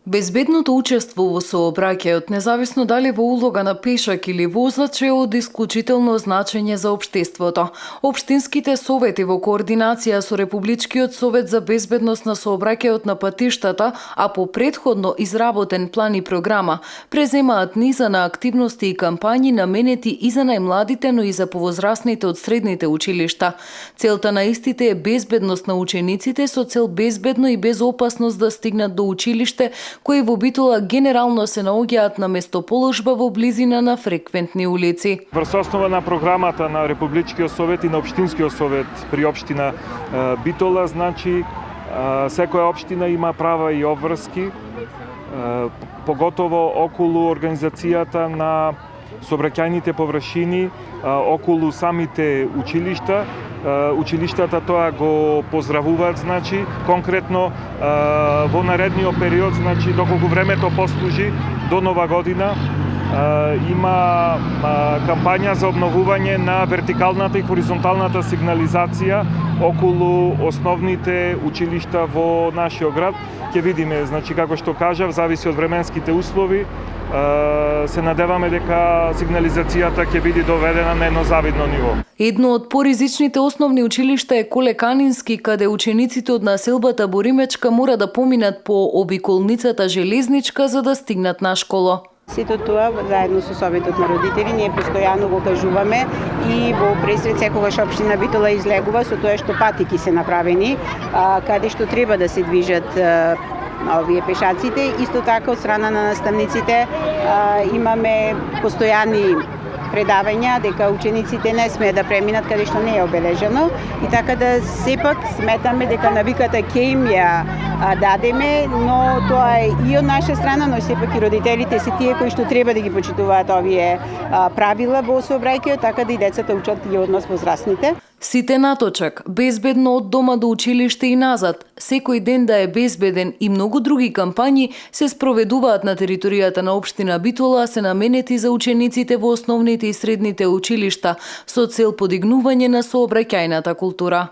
Безбедното учество во сообраќајот, независно дали во улога на пешак или возач, е од исклучително значење за општеството. Општинските совети во координација со Републичкиот совет за безбедност на сообраќајот на патиштата, а по претходно изработен план и програма, преземаат низа на активности и кампањи наменети и за најмладите, но и за повозрасните од средните училишта. Целта на истите е безбедност на учениците со цел безбедно и без опасност да стигнат до училиште, кои во Битола генерално се наоѓаат на местоположба во близина на фреквентни улици. Врз основа на програмата на Републичкиот совет и на Општинскиот совет при општина Битола, значи секоја општина има права и обврски, поготово околу организацијата на сообраќајните површини, околу самите училишта. Училиштата тоа го поздравуваат, значи, конкретно во наредниот период, значи, доколку времето послужи до Нова година, има кампања за обновување на вертикалната и хоризонталната сигнализација околу основните училишта во нашиот град. Ќе видиме, значи, како што кажав, зависи од временските услови. Се надеваме дека сигнализацијата ќе биде доведена на едно завидно ниво. Едно од поризичните основни училишта е Колеканински, каде учениците од населбата Боримечка мора да поминат по обиколницата Железничка за да стигнат на школа. Сето тоа, заедно со Советот на родители, ние постојано го кажуваме и во пресред секогаш општина Битола излегува со тоа што патики се направени, каде што треба да се движат овие пешаците. Исто така од страна на наставниците имаме постојани предавања дека учениците не смеат да преминат каде што не е обележено и така да сепак сметаме дека навиката ќе им ја дадеме, но тоа е и од наша страна, но сепак и родителите се тие кои што треба да ги почитуваат овие правила во сообраќајот, така да и децата учат и од нас возрастните. Сите наточак, безбедно од дома до училиште и назад, секој ден да е безбеден и многу други кампањи се спроведуваат на територијата на општина Битола, се наменети за учениците во основните и средните училишта со цел подигнување на сообраќајната култура.